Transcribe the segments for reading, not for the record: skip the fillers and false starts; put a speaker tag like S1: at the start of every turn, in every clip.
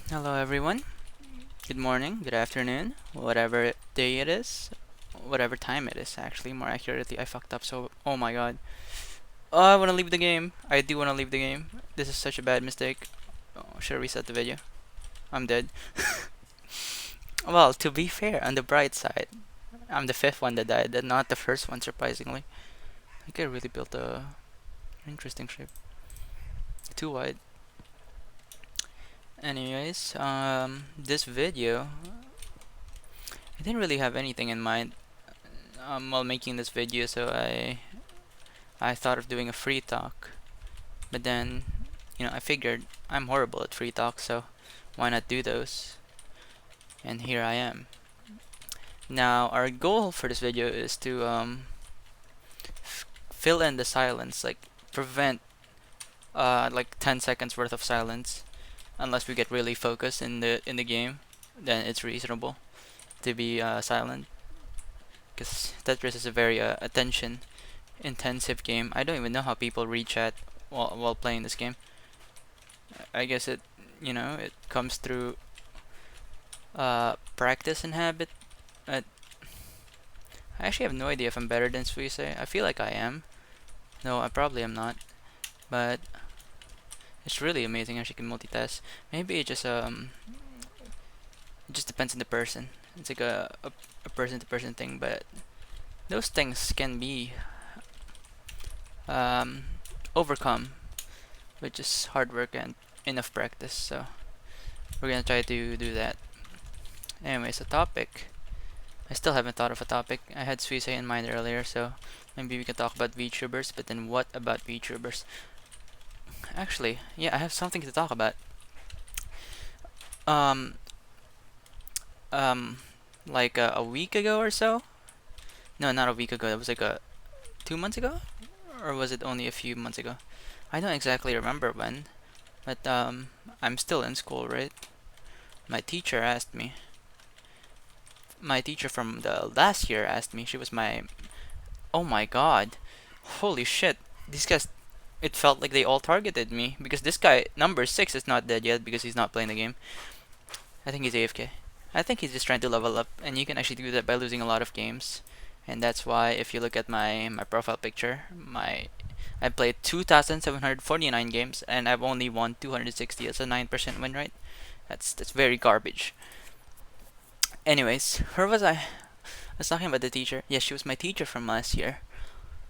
S1: Hello, everyone. Good morning, good afternoon, whatever day it is, whatever time it is, actually. More accurately, I fucked up, so oh my god. Oh, I want to leave the game. I do want to leave the game. This is such a bad mistake. Oh, should I reset the video? I'm dead. Well, to be fair, on the bright side, I'm the fifth one that died, and not the first one, surprisingly. I could really built a interesting ship. Too wide. Anyways, this video, I didn't really have anything in mind while making this video, so I thought of doing a free talk, but then, I figured I'm horrible at free talk, so why not do those? And here I am. Now, our goal for this video is to fill in the silence, like prevent like 10 seconds worth of silence, unless we get really focused in the game. Then it's reasonable to be silent, because Tetris is a very attention intensive game. I don't even know how people read chat while playing this game. I guess it comes through practice and habit. I actually have no idea if I'm better than Suisse. I feel like I am. No, I probably am not. But it's really amazing how she can multitask. Maybe it just depends on the person. It's like a person to person thing, but those things can be um, overcome with just hard work and enough practice. So we're gonna try to do that. Anyways, a topic. I still haven't thought of a topic. I had Suisse in mind earlier, so maybe we can talk about VTubers, but then what about VTubers? Actually, yeah, I have something to talk about. Um, um, like a week ago or so? No, not a week ago. That was like 2 months ago? Or was it only a few months ago? I don't exactly remember when, but I'm still in school, right? My teacher asked me. My teacher from the last year asked me. She was my. Oh my god. Holy shit. These guys, it felt like they all targeted me because this guy number 6 is not dead yet because he's not playing the game. I think he's AFK. I think he's just trying to level up, and you can actually do that by losing a lot of games. And that's why if you look at my profile picture, my I played 2,749 games and I've only won 260. That's a 9% win rate. That's very garbage. Anyways, where was I? I was talking about the teacher. Yeah, she was my teacher from last year,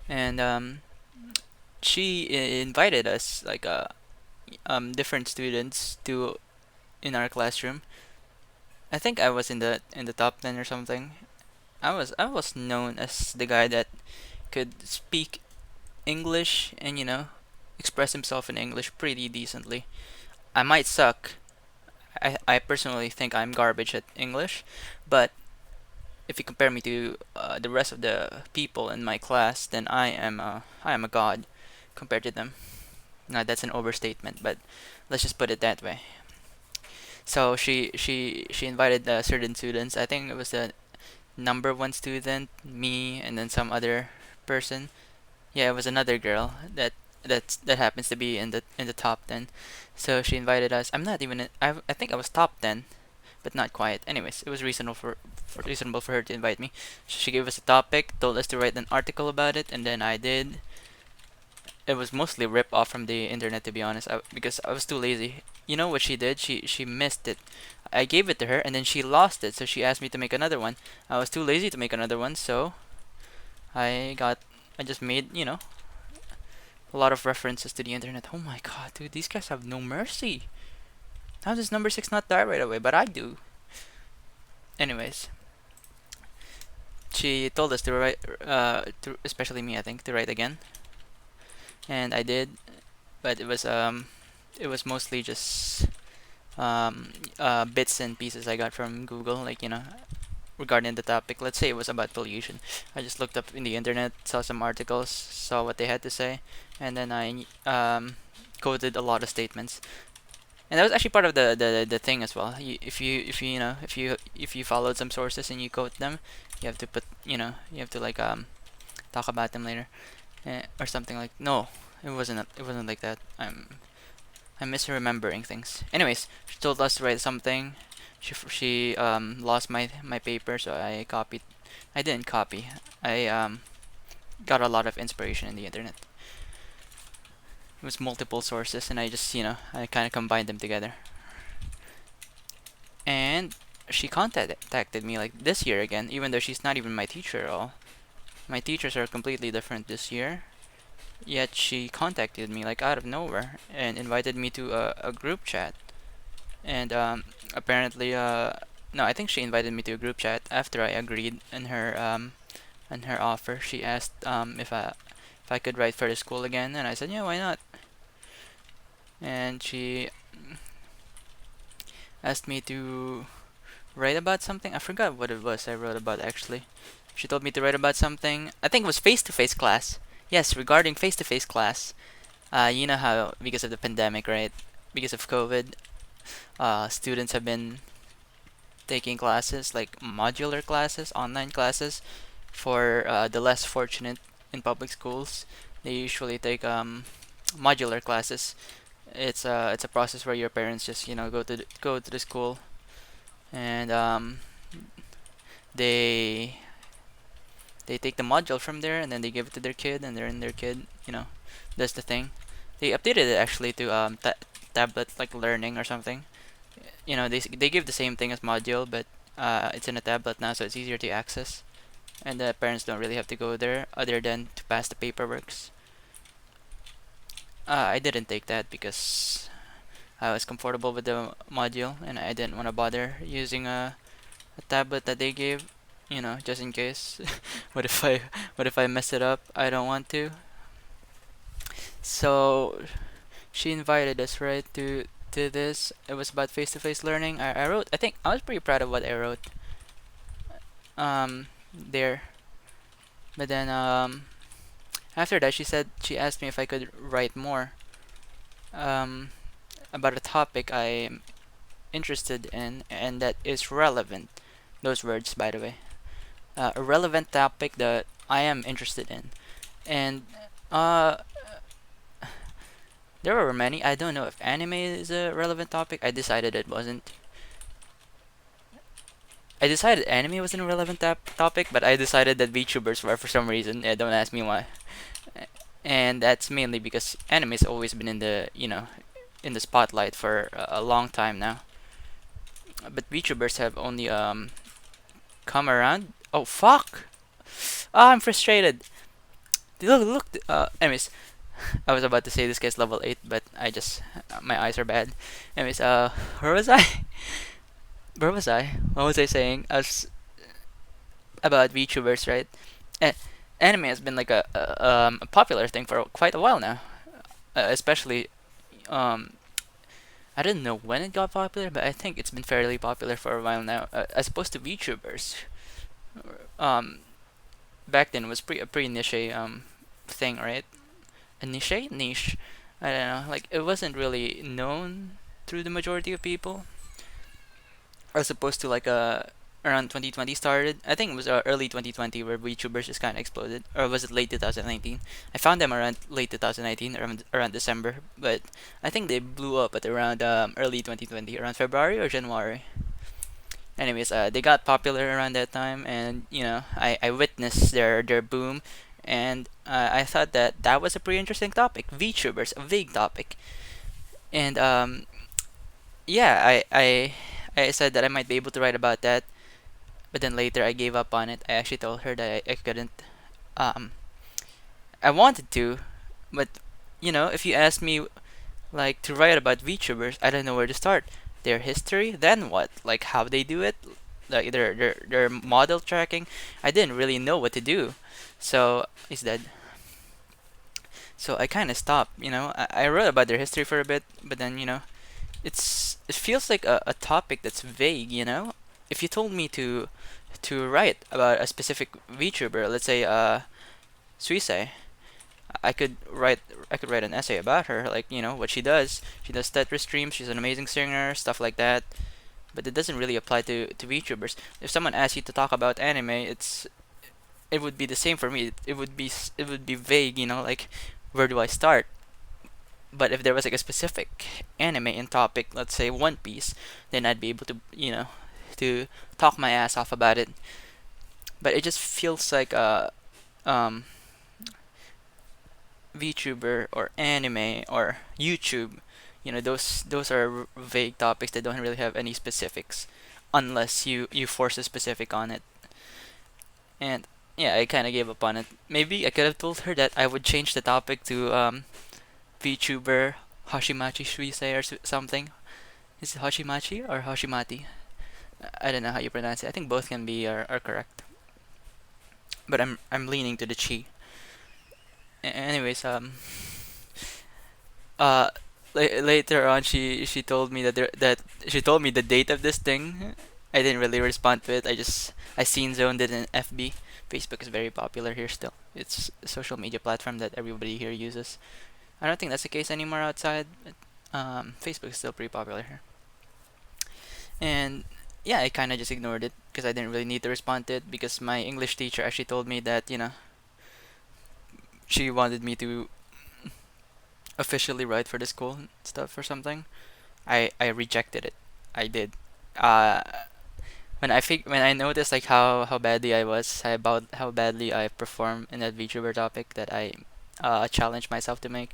S1: and she invited us like different students to in our classroom. I think I was in the top 10 or something. I was known as the guy that could speak English and express himself in English pretty decently. I might suck. I personally think I'm garbage at English, but if you compare me to the rest of the people in my class, then I am a god compared to them. Now that's an overstatement, but let's just put it that way. So she invited certain students. I think it was the number one student, me, and then some other person. Yeah, it was another girl that happens to be in the top 10. So she invited us. I'm not even. I think I was top 10, but not quite. Anyways, it was reasonable for her to invite me. She gave us a topic, told us to write an article about it, and then I did. It was mostly rip off from the internet, to be honest, because I was too lazy. You know what she did? She missed it. I gave it to her and then she lost it, so she asked me to make another one. I was too lazy to make another one, so I got I just made, a lot of references to the internet. Oh my god, dude, these guys have no mercy. How does number 6 not die right away? But I do. Anyways, she told us to write, especially me, I think, to write again, and I did, but it was mostly just bits and pieces I got from Google, like regarding the topic. Let's say it was about pollution. I just looked up in the internet, saw some articles, saw what they had to say, and then I quoted a lot of statements. And that was actually part of the thing as well. If you followed some sources and you quote them, you have to you have to like talk about them later, or something like. No, it wasn't like that. I miss remembering things. Anyways, she told us to write something. She lost my paper, so I copied. I didn't copy. I got a lot of inspiration in the internet. It was multiple sources, and I just I kind of combined them together. And she contacted me like this year again, even though she's not even my teacher at all. My teachers are completely different this year. Yet she contacted me like out of nowhere and invited me to a group chat. And apparently, no, I think she invited me to a group chat after I agreed on her offer. She asked if I could write for the school again, and I said, yeah, why not? And she asked me to write about something. I forgot what it was I wrote about actually. She told me to write about something. I think it was face-to-face class. Yes, regarding face-to-face class. You know how because of the pandemic, right? Because of COVID, students have been taking classes like modular classes, online classes for the less fortunate in public schools. They usually take modular classes. It's a process where your parents just go to the school and they they take the module from there and then they give it to their kid and then their kid does the thing. They updated it actually to tablet like learning or something. They give the same thing as module, but it's in a tablet now, so it's easier to access. And the parents don't really have to go there other than to pass the paperworks. I didn't take that because I was comfortable with the module and I didn't want to bother using a tablet that they gave, just in case. what if I what if I mess it up? I don't want to. So she invited us right to this. It was about face-to-face learning. I wrote. I think I was pretty proud of what I wrote. There. But then after that, she asked me if I could write more um about a topic I'm interested in and that is relevant. Those words, by the way. A relevant topic that I am interested in, and uh, there were many. I don't know if anime is a relevant topic. I decided it wasn't. I decided anime wasn't a relevant topic, but I decided that VTubers were for some reason. Don't ask me why. And that's mainly because anime has always been in the in the spotlight for a long time now. But VTubers have only come around. Oh fuck! Ah, I'm frustrated. Look. Anyways, I was about to say this guy's level 8, but I just my eyes are bad. Anyways, where was I? Where was I? What was I saying? I was about VTubers, right? Eh, Anime has been like a popular thing for quite a while now. Especially, um, I don't know when it got popular, but I think it's been fairly popular for a while now. As opposed to VTubers, um, back then it was a pretty niche thing, right? A niche. I don't know. Like it wasn't really known through the majority of people, as opposed to like around 2020 started. I think it was early 2020 where VTubers just kind of exploded, or was it late 2019? I found them around late 2019, around December, but I think they blew up at around early 2020, around February or January. Anyways, they got popular around that time, and I witnessed their boom, and I thought that that was a pretty interesting topic. VTubers, a vague topic, and yeah, I said that I might be able to write about that, but then later I gave up on it. I actually told her that I couldn't. Um, I wanted to, but if you ask me like to write about VTubers, I don't know where to start. Their history, then what? Like how they do it, like their model tracking. I didn't really know what to do, so is that. So I kind of stopped. I wrote about their history for a bit, but then it feels like a topic that's vague. If you told me to write about a specific VTuber, let's say Suisei, I could write an essay about her, like what she does. She does Tetris streams. She's an amazing singer, stuff like that. But it doesn't really apply to VTubers. If someone asks you to talk about anime, it would be the same for me. It would be vague, like where do I start? But if there was like a specific anime in topic, let's say One Piece, then I'd be able to, to talk my ass off about it. But it just feels like um VTuber or anime or YouTube. Those are vague topics that don't really have any specifics, unless you force a specific on it. And yeah, I kind of gave up on it. Maybe I could have told her that I would change the topic to VTuber Hashimachi Suisei or something. Is it Hashimachi or Hashimati? I don't know how you pronounce it. I think both can be are correct. But I'm leaning to the chi. Anyways, uh later on she told me that she told me the date of this thing. I didn't really respond to it. I scene zoned it in FB. Facebook is very popular here still. It's a social media platform that everybody here uses. I don't think that's the case anymore outside, but Facebook is still pretty popular here. And yeah, I kind of just ignored it because I didn't really need to respond to it, because my English teacher actually told me that she wanted me to officially write for the school and stuff or something. I rejected it. I did. Uh, when I noticed like how badly I was, about how badly I performed in that VTuber topic that I challenged myself to make,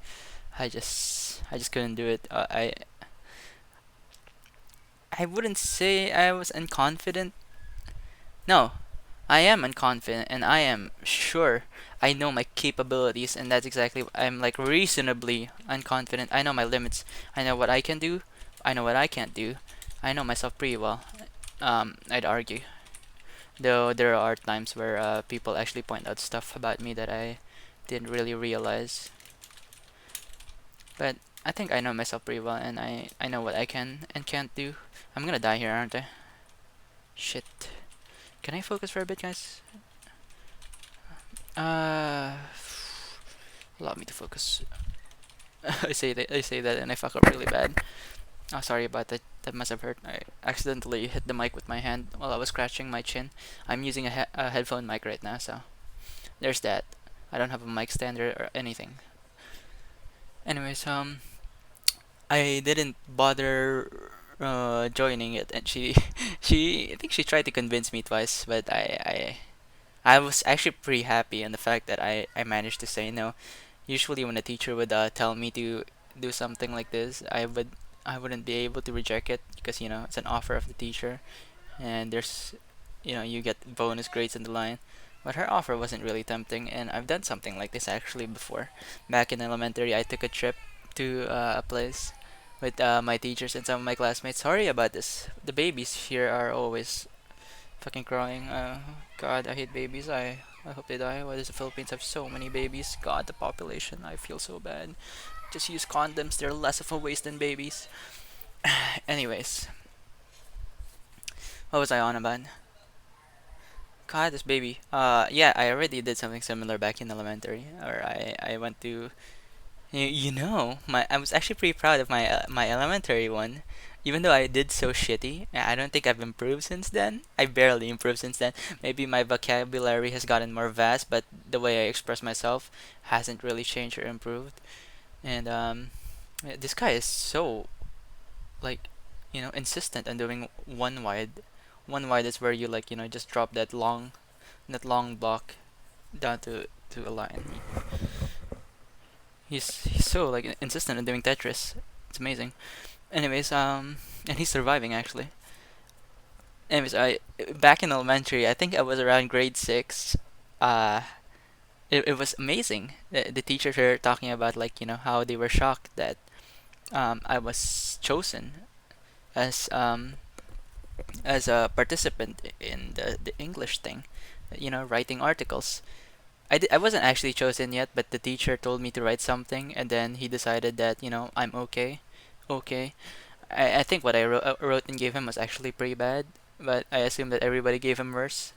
S1: I just couldn't do it. I wouldn't say I was unconfident. No, I am unconfident and I am sure I know my capabilities, and that's exactly I'm like reasonably unconfident. I know my limits. I know what I can do. I know what I can't do. I know myself pretty well. I'd argue. Though there are times where people actually point out stuff about me that I didn't really realize. But I think I know myself pretty well, and I know what I can and can't do. I'm gonna die here, aren't I? Shit. Can I focus for a bit, guys? Uh, allow me to focus. I say that and I fuck up really bad. Oh, sorry about that. That must have hurt. I accidentally hit the mic with my hand while I was scratching my chin. I'm using a headphone mic right now, so there's that. I don't have a mic stand or anything. Anyways, I didn't bother joining it, and I think she tried to convince me twice, but I was actually pretty happy in the fact that I managed to say no. Usually, when a teacher would tell me to do something like this, I wouldn't be able to reject it, because it's an offer of the teacher, and there's you get bonus grades in the line. But her offer wasn't really tempting, and I've done something like this actually before. Back in elementary, I took a trip to a place with my teachers and some of my classmates. Sorry about this. The babies here are always fucking crying. God, I hate babies. I hope they die. Why does the Philippines have so many babies? God, the population. I feel so bad. Just use condoms. They're less of a waste than babies. Anyways, what was I on about? God, this baby. Yeah, I already did something similar back in elementary. Or I went to my I was actually pretty proud of my elementary one. Even though I did so shitty, I don't think I've improved since then. I barely improved since then. Maybe my vocabulary has gotten more vast, but the way I express myself hasn't really changed or improved. And yeah, this guy is so like insistent on doing one wide. One wide is where you like just drop that long block down to a line. He's so like insistent on doing Tetris. It's amazing. Anyways, and he's surviving actually. Anyways, I back in elementary, I think I was around grade six. Uh, it was amazing. The teachers were talking about like how they were shocked that I was chosen as a participant in the English thing, writing articles. I wasn't actually chosen yet, but the teacher told me to write something, and then he decided that I'm okay. Okay. I think what I wrote and gave him was actually pretty bad, but I assumed that everybody gave him worse.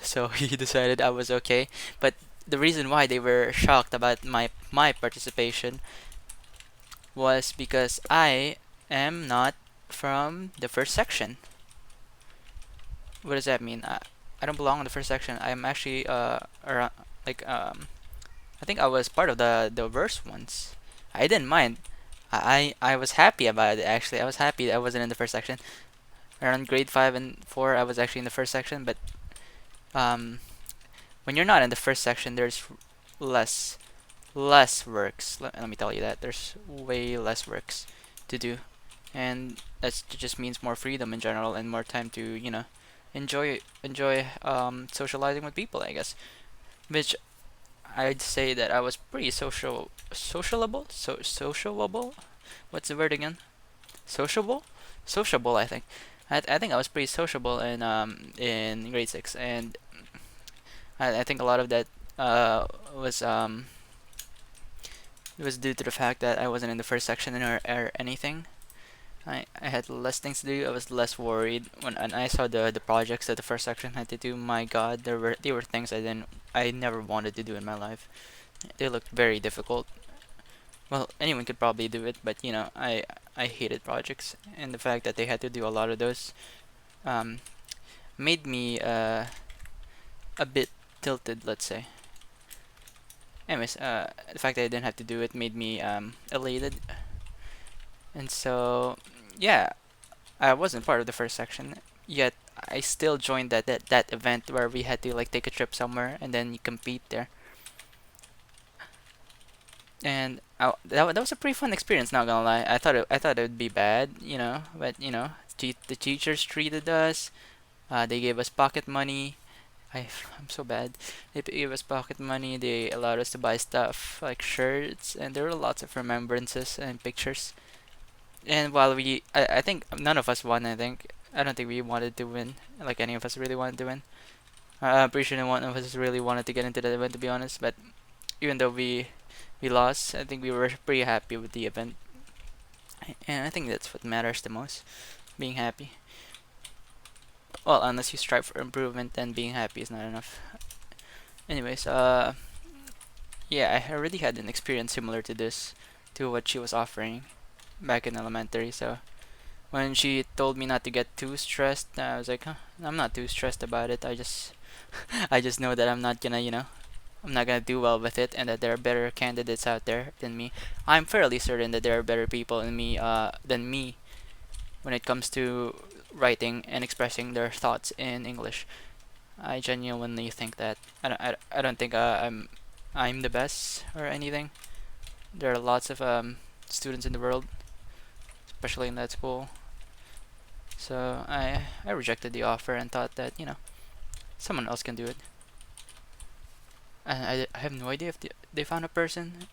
S1: So he decided I was okay. But the reason why they were shocked about my participation was because I am not from the first section. What does that mean? I don't belong in the first section. I'm actually around, like I think I was part of the worst ones. I didn't mind. I was happy about it actually. I was happy that I wasn't in the first section. Around grade 5 and 4, I was actually in the first section, but um, when you're not in the first section, there's less less works. Let me tell you that there's way less works to do, and that just means more freedom in general and more time to enjoy socializing with people, I guess. Which I'd say that I was pretty sociable. What's the word again? Sociable, sociable. I think. I think I was pretty sociable in grade 6, and I think a lot of that uh was um it was due to the fact that I wasn't in the first section or anything. I had less things to do. I was less worried when and I saw the projects that the first section had to do. My God, there were things I never wanted to do in my life. They looked very difficult. Well, anyone could probably do it, but I hated projects, and the fact that they had to do a lot of those um, made me a bit tilted, let's say. Anyways, the fact that I didn't have to do it made me elated, and so yeah, I wasn't part of the first section, yet I still joined that event where we had to like take a trip somewhere and then you compete there. And that was a pretty fun experience. Not gonna lie, I thought it would be bad, but the teachers treated us. They gave us pocket money. I'm so bad. They gave us pocket money. They allowed us to buy stuff like shirts, and there were lots of remembrances and pictures. And while I think none of us won. I don't think we wanted to win. Like any of us really wanted to win. I'm pretty sure no one of us really wanted to get into the event, to be honest. But even though we lost, I think we were pretty happy with the event, and I think that's what matters the most, being happy. Well, unless you strive for improvement, then being happy is not enough. Anyways, yeah, I already had an experience similar to this, to what she was offering back in elementary. So when she told me not to get too stressed, I was like, huh, I'm not too stressed about it. I just know that I'm not gonna do well with it, and that there are better candidates out there than me. I'm fairly certain that there are better people than me when it comes to writing and expressing their thoughts in English. I genuinely think that I don't think I'm the best or anything. There are lots of students in the world, especially in that school. So I rejected the offer and thought that someone else can do it. And I have no idea if they found a person.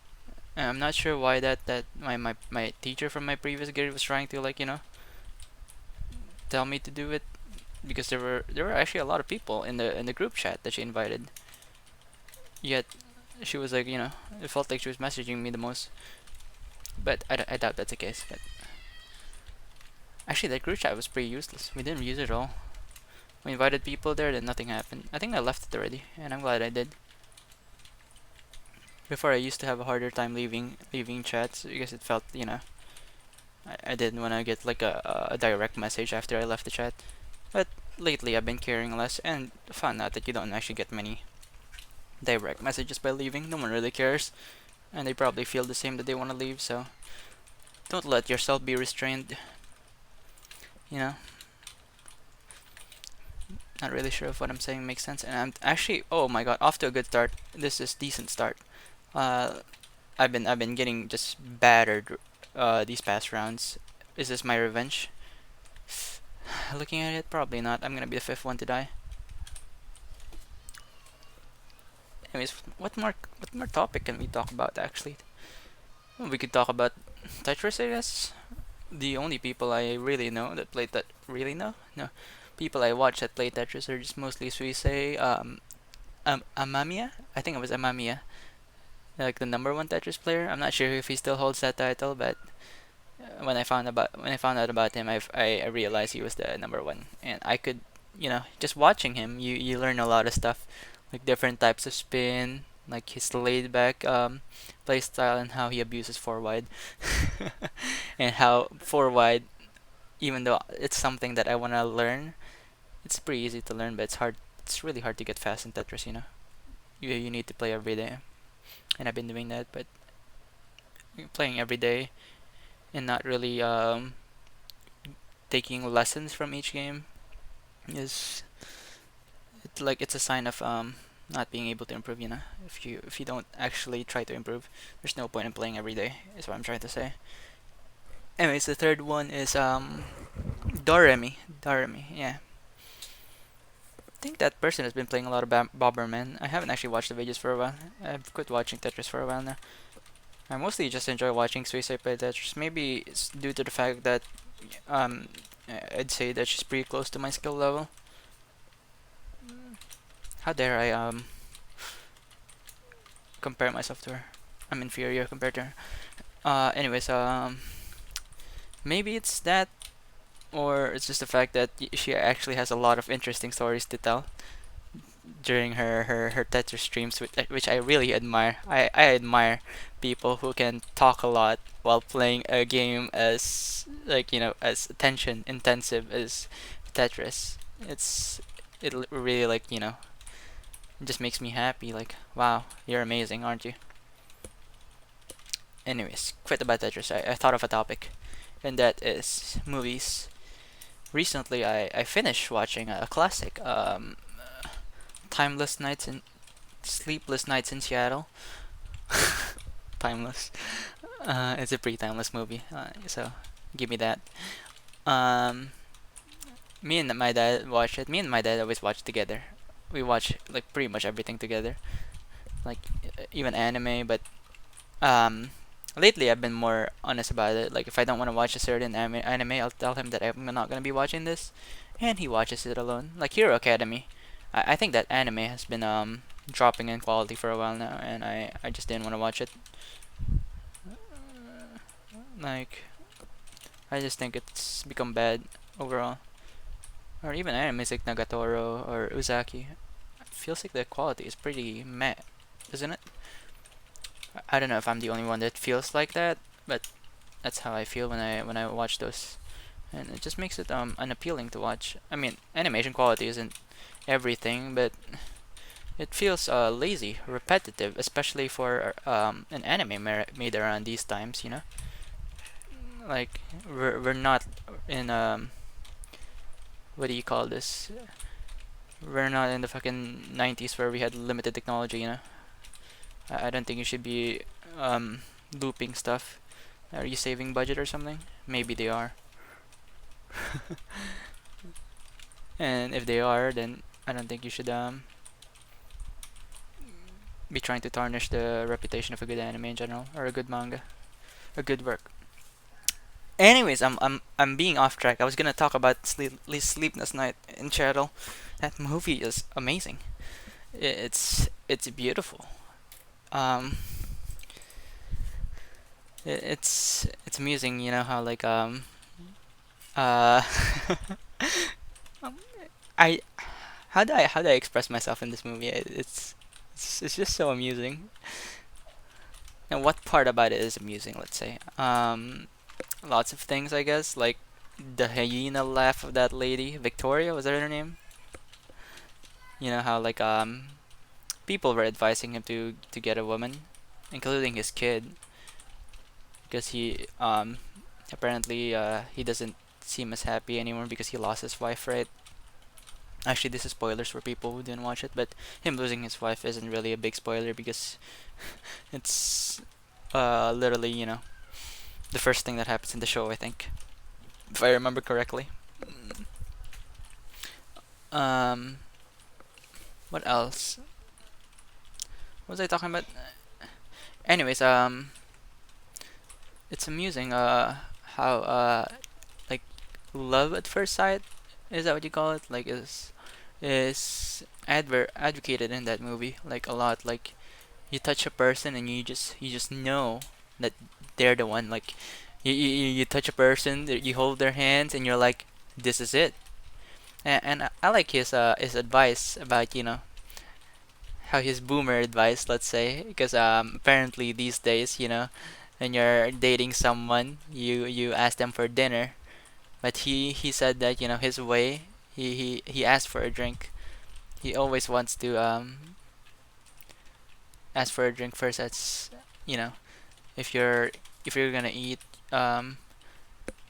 S1: And I'm not sure why that my teacher from my previous grade was trying to tell me to do it, because there were actually a lot of people in the group chat that she invited. Yet she was like, it felt like she was messaging me the most. But I doubt that's the case. But actually, that group chat was pretty useless. We didn't use it at all. We invited people there, then nothing happened. I think I left it already, and I'm glad I did. Before, I used to have a harder time leaving chats because it felt, I didn't want to get like a direct message after I left the chat. But lately, I've been caring less and found out that you don't actually get many direct messages by leaving. No one really cares, and they probably feel the same that they want to leave. So don't let yourself be restrained. You know, not really sure if what I'm saying makes sense. And I'm actually, oh my god, off to a good start. This is decent start. Uh, I've been getting just battered these past rounds. Is this my revenge? Looking at it, probably not. I'm gonna be the fifth one to die. Anyways, what more topic can we talk about actually? Well, we could talk about Tetris, I guess. The only people I really know that play that really know no people I watch that play Tetris are just mostly Suisei, Amamiya. I think it was Amamiya, like the number one Tetris player. I'm not sure if he still holds that title, but when I found out about him, I realized he was the number one, and I could, just watching him, you learn a lot of stuff, like different types of spin, like his laid back play style, and how he abuses four wide, and how four wide, even though it's something that I wanna learn, it's pretty easy to learn, but it's hard. It's really hard to get fast in Tetris. You need to play every day, and I've been doing that, but playing every day and not really taking lessons from each game is it's a sign of not being able to improve. If you don't actually try to improve, there's no point in playing every day. Is what I'm trying to say. Anyways, the third one is Doremi. Doremi, yeah. I think that person has been playing a lot of Bomberman. I haven't actually watched the videos for a while. I've quit watching Tetris for a while now. I mostly just enjoy watching Suicide play Tetris. Maybe it's due to the fact that um, I'd say that she's pretty close to my skill level. How dare I compare myself to her? I'm inferior compared to her. Anyways, maybe it's that, or it's just the fact that she actually has a lot of interesting stories to tell during her Tetris streams, which I really admire. I admire people who can talk a lot while playing a game as as attention intensive as Tetris. It really it just makes me happy. Like, wow, you're amazing, aren't you? Anyways, quit about Tetris. I thought of a topic, and that is movies. Recently, I finished watching a classic, Timeless Nights in Sleepless Nights in Seattle. Timeless. It's a pretty timeless movie. So give me that. Um, Me and my dad watch it. Me and my dad always watch together. We watch like pretty much everything together, like even anime. But um, lately I've been more honest about it. Like if I don't want to watch a certain anime, I'll tell him that I'm not gonna be watching this, and he watches it alone. Like Hero Academy. I think that anime has been dropping in quality for a while now, and I just didn't want to watch it. Like I just think it's become bad overall. Or even animes like Nagatoro or Uzaki. It feels like the quality is pretty meh, isn't it? I don't know if I'm the only one that feels like that, but that's how I feel when I watch those, and it just makes it unappealing to watch. I mean, animation quality isn't everything, but it feels lazy, repetitive, especially for an anime made around these times. Like we're not in what do you call this? We're not in the fucking 90s where we had limited technology. I don't think you should be um looping stuff. Are you saving budget or something? Maybe they are. And if they are, then I don't think you should be trying to tarnish the reputation of a good anime in general or a good manga, a good work. Anyways, I'm being off track. I was gonna talk about Sleepless Night in Seattle. That movie is amazing. It's beautiful. Um, it's amusing, how like uh I how do I express myself in this movie? It's just so amusing. And what part about it is amusing? Let's say lots of things, I guess, like the hyena laugh of that lady, Victoria, was that her name? You know how like people were advising him to get a woman, including his kid, because he apparently he doesn't seem as happy anymore because he lost his wife, right? Actually, this is spoilers for people who didn't watch it, but him losing his wife isn't really a big spoiler because it's literally, the first thing that happens in the show, I think, if I remember correctly. Um, what else? What was I talking about? Anyways, it's amusing how like love at first sight, is that what you call it? Like is advocated in that movie like a lot. Like you touch a person and you just know that they're the one. Like you touch a person, you hold their hands, and you're like, this is it. And I like his advice about how his boomer advice, let's say, because apparently these days, when you're dating someone, you ask them for dinner, but he said that his way, he asked for a drink. He always wants to ask for a drink first. That's you know If you're gonna eat, um,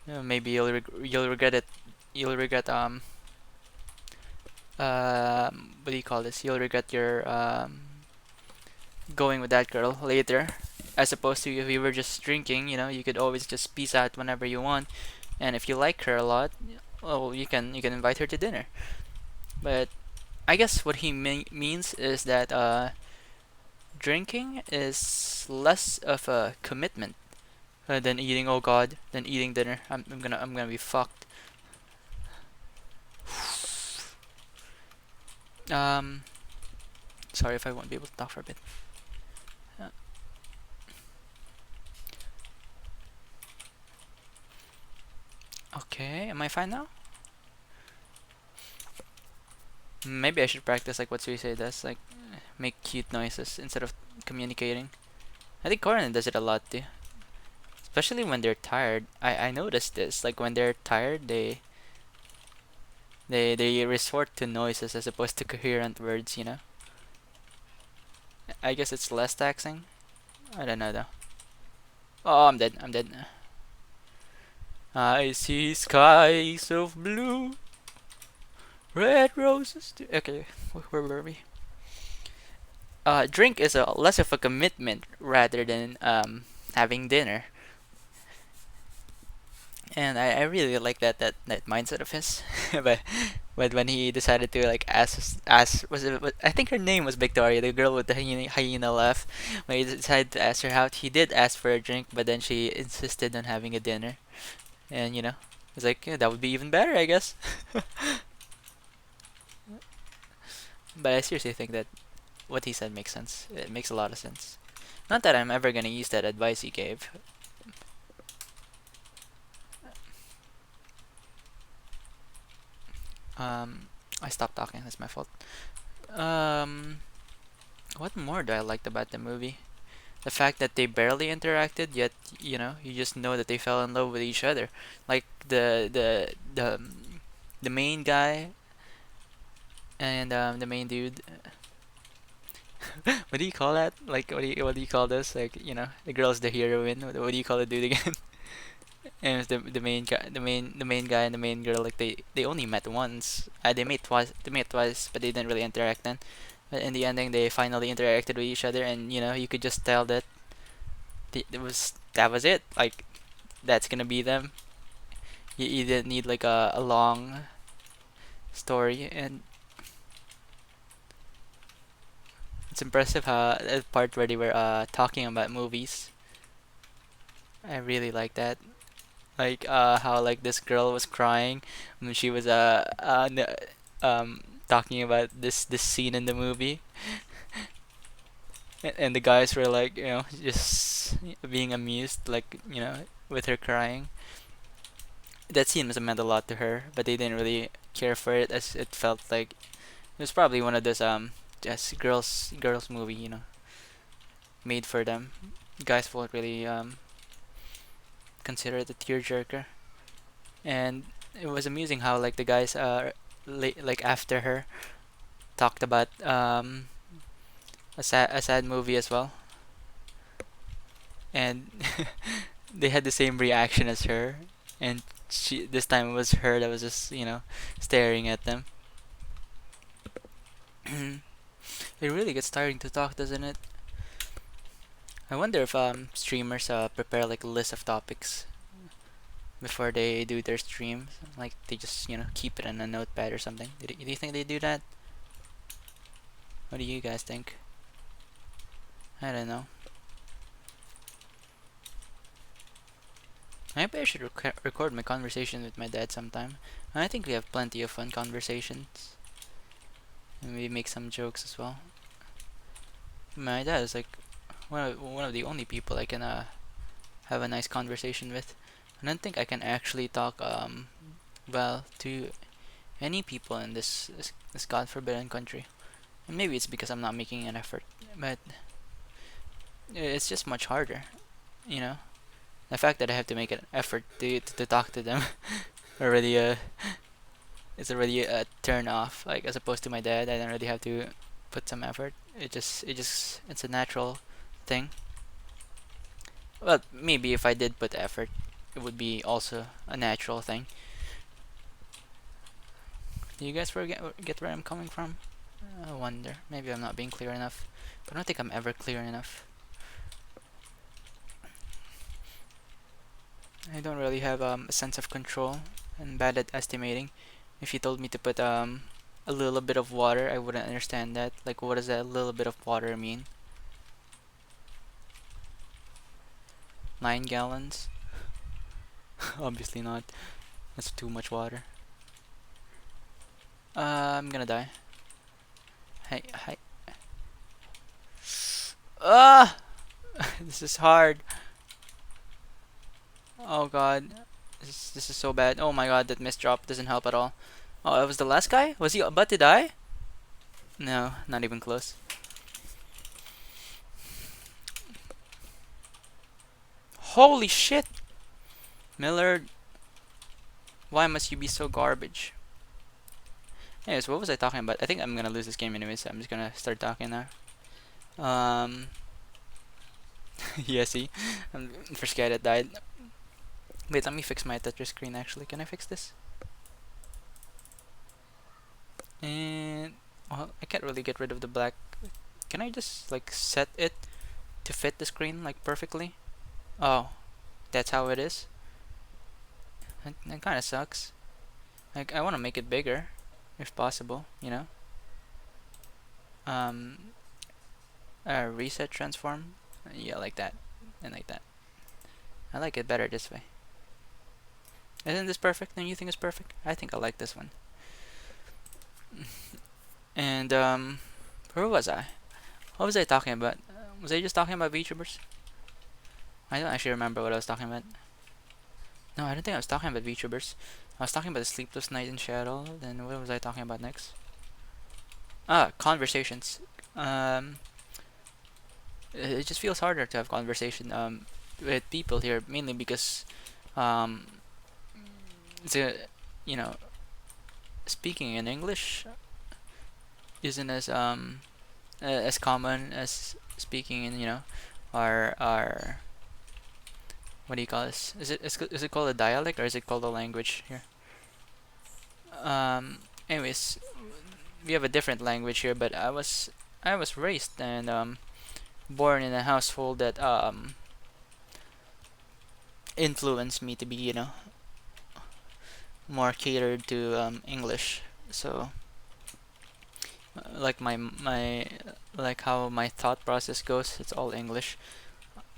S1: maybe you'll regret it. You'll regret what do you call this? You'll regret your going with that girl later. As opposed to if you were just drinking, you could always just peace out whenever you want. And if you like her a lot, well, you can invite her to dinner. But I guess what he means is that drinking is less of a commitment than eating. Oh God, than eating dinner. I'm gonna be fucked. Um, sorry if I won't be able to talk for a bit. Uh, okay, am I fine now? Maybe I should practice like what Suicide does, like make cute noises instead of communicating. I think Corin does it a lot too, especially when they're tired. I noticed this. Like when they're tired, they resort to noises as opposed to coherent words. I guess it's less taxing. I don't know though. Oh, I'm dead. I'm dead. I see skies of blue, red roses. Okay, where were we? Drink is a less of a commitment rather than having dinner, and I really like that mindset of his. but but when he decided to like ask I think her name was Victoria, the girl with the hyena laugh. When he decided to ask her out, he did ask for a drink, but then she insisted on having a dinner, and it's like, yeah, that would be even better, I guess. But I seriously think that what he said makes sense. It makes a lot of sense. Not that I'm ever gonna use that advice he gave. I stopped talking. That's my fault. Um, what more do I liked about the movie? The fact that they barely interacted, yet you just know that they fell in love with each other. Like the main guy and the main dude. What do you call that? Like what do you call this? Like the girl's the heroine. What do you call the dude again? And it's the main guy, the main guy and the main girl. Like they only met once. They met twice, but they didn't really interact then. But in the ending, they finally interacted with each other, and you could just tell that that was it. Like that's gonna be them. You didn't need like a long story, and it's impressive how that part where they were talking about movies. I really like that. Like how like this girl was crying when she was talking about this scene in the movie, and the guys were like just being amused, like with her crying. That scene must have meant a lot to her, but they didn't really care for it, as it felt like it was probably one of those just girls movie, made for them. Guys won't really consider it a tearjerker. And it was amusing how like the guys like after her talked about a sad movie as well, and they had the same reaction as her, and this time it was her that was just staring at them. It really gets tiring to talk, doesn't it? I wonder if streamers prepare like a list of topics before they do their streams. Like they just keep it in a notepad or something. Do you think they do that? What do you guys think? I don't know. Maybe I should record my conversation with my dad sometime. I think we have plenty of fun conversations, and maybe make some jokes as well. My dad is like one of the only people I can have a nice conversation with. I don't think I can actually talk well to any people in this God forbidden country. And maybe it's because I'm not making an effort, but it's just much harder, you know. The fact that I have to make an effort to talk to them already it's already a turn off. Like as opposed to my dad, I don't really have to put some effort. It's a natural thing. Well, maybe if I did put effort, it would be also a natural thing. Do you guys get where I'm coming from? I wonder. Maybe I'm not being clear enough. But I don't think I'm ever clear enough. I don't really have a sense of control. I'm bad at estimating. If you told me to put a little bit of water, I wouldn't understand that. Like, what does that little bit of water mean? 9 gallons? Obviously not. That's too much water. I'm gonna die. Hey, hi. Ah! This is hard. Oh god. This is so bad. Oh my god, that missed drop doesn't help at all. Oh, that was the last guy? Was he about to die? No, not even close. Holy shit! Millard, why must you be so garbage? Anyways, what was I talking about? I think I'm gonna lose this game anyway, so I'm just gonna start talking now. Um, yeah, see? First guy that died. Wait, let me fix my Tetris screen actually. Can I fix this? And, well, I can't really get rid of the black. Can I just, like, set it to fit the screen, like, perfectly? Oh, that's how it is? That kinda sucks. Like, I wanna make it bigger, if possible, you know? Um, reset transform? Yeah, like that. And like that. I like it better this way. Isn't this perfect? Don't you think it's perfect? I think I like this one. And, where was I? What was I talking about? Was I just talking about VTubers? I don't actually remember what I was talking about. No, I don't think I was talking about VTubers. I was talking about the Sleepless Night in Seattle. Then what was I talking about next? Ah, conversations. Um, it just feels harder to have conversation with people here, mainly because um, the you know speaking in English isn't as common as speaking in our what do you call this? Is it called a dialect or is it called a language here? Anyways, we have a different language here, but I was raised and born in a household that influenced me to be more catered to English. So like my like how my thought process goes, it's all English.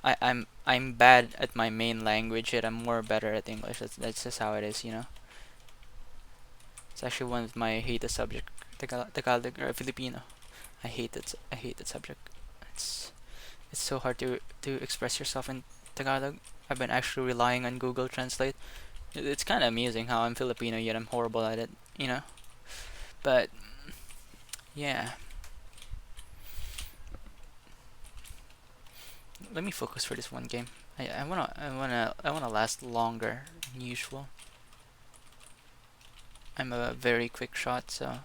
S1: I'm bad at my main language, yet I'm more better at English. That's just how it is. It's actually one of my hated subject, Tagalog or Filipino. I hate that subject. It's it's so hard to express yourself in Tagalog. I've been actually relying on Google Translate. It's kind of amusing how I'm Filipino yet I'm horrible at it. But yeah, let me focus for this one game. I wanna last longer than usual. I'm a very quick shot, so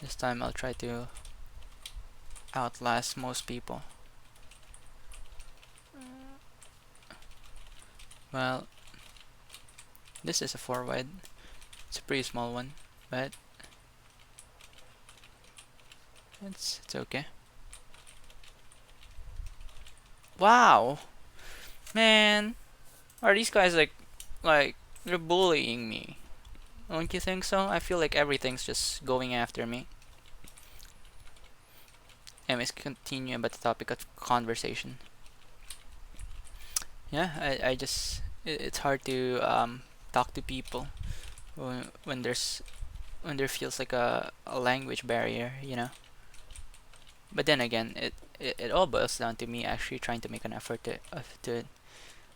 S1: this time I'll try to outlast most people. Well, this is a 4 wide. It's a pretty small one, but it's okay. Wow, man, are these guys like they're bullying me? Don't you think so? I feel like everything's just going after me. Anyways, continue about the topic of conversation. Yeah, I just it's hard to talk to people when there feels like a language barrier. But then again, it all boils down to me actually trying to make an effort to.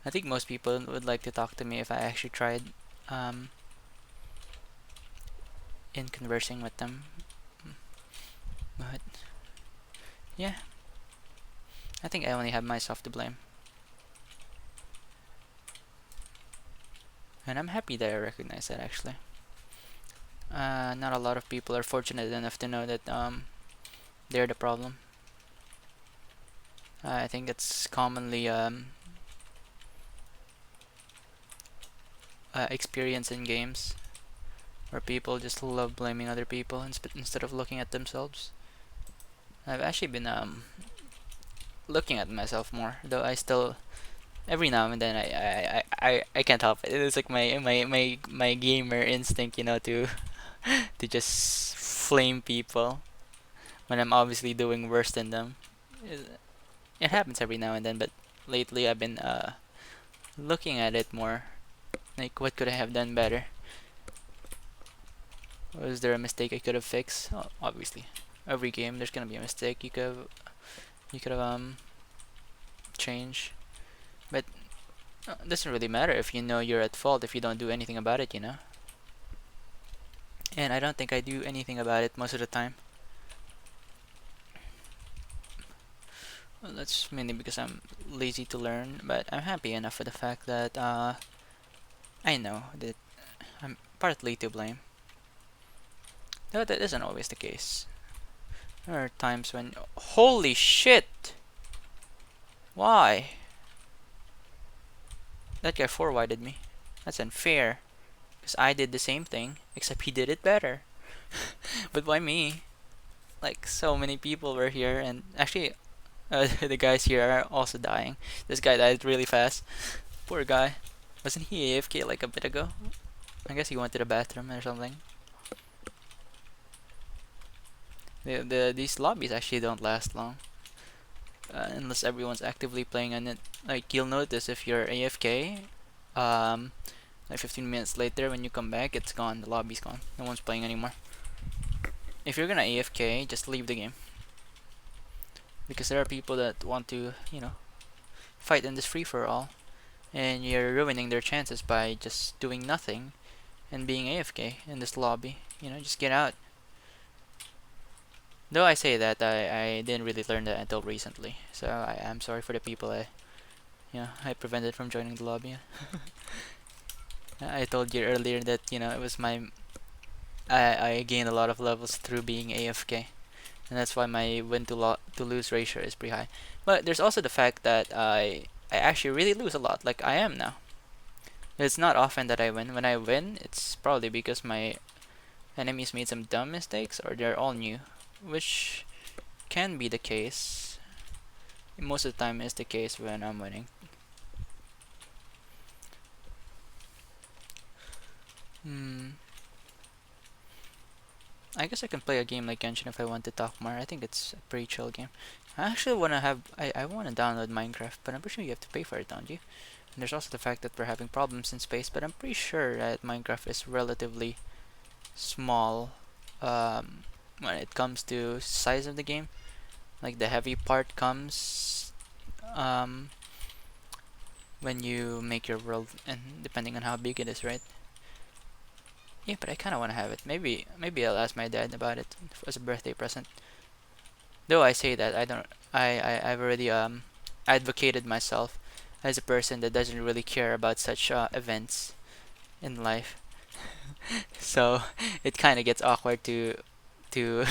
S1: I think most people would like to talk to me if I actually tried um, in conversing with them. But yeah, I think I only have myself to blame, and I'm happy that I recognize that actually. Not a lot of people are fortunate enough to know that they're the problem. I think it's commonly experience in games where people just love blaming other people instead of looking at themselves. I've actually been looking at myself more, though I still every now and then I can't help it. It's like my gamer instinct, to to just flame people when I'm obviously doing worse than them. It, it happens every now and then, but lately I've been looking at it more. Like, what could I have done better? Was there a mistake I could have fixed? Oh, obviously, every game there's gonna be a mistake you could have changed, but it doesn't really matter if you know you're at fault if you don't do anything about it. And I don't think I do anything about it most of the time. Well, that's mainly because I'm lazy to learn, but I'm happy enough with the fact that I know that I'm partly to blame. Though that isn't always the case. There are times when, holy shit! Why? That guy forwarded me. That's unfair. Because I did the same thing, except he did it better. But why me? Like, so many people were here, and actually, the guys here are also dying. This guy died really fast. Poor guy. Wasn't he AFK like a bit ago? I guess he went to the bathroom or something. These lobbies actually don't last long. Unless everyone's actively playing on it. Like, you'll notice if you're AFK, um, like 15 minutes later when you come back, it's gone. The lobby's gone. No one's playing anymore. If you're gonna AFK, just leave the game. Because there are people that want to, fight in this free-for-all. And you're ruining their chances by just doing nothing and being AFK in this lobby. Just get out. Though I say that, I didn't really learn that until recently. So I am sorry for the people I prevented from joining the lobby. I told you earlier that, it was I gained a lot of levels through being AFK. And that's why my win to lose ratio is pretty high. But there's also the fact that I actually really lose a lot, like I am now. It's not often that I win. When I win, it's probably because my enemies made some dumb mistakes or they're all new, which can be the case. Most of the time is the case when I'm winning. I guess I can play a game like Genshin if I want to talk more. I think it's a pretty chill game. I actually I wanna download Minecraft, but I'm pretty sure you have to pay for it, don't you? And there's also the fact that we're having problems in space, but I'm pretty sure that Minecraft is relatively small when it comes to size of the game. Like, the heavy part comes um, when you make your world, and depending on how big it is, right? Yeah, but I kind of want to have it. Maybe I'll ask my dad about it as a birthday present. Though I say that I don't, I've already advocated myself as a person that doesn't really care about such events in life. So it kind of gets awkward to to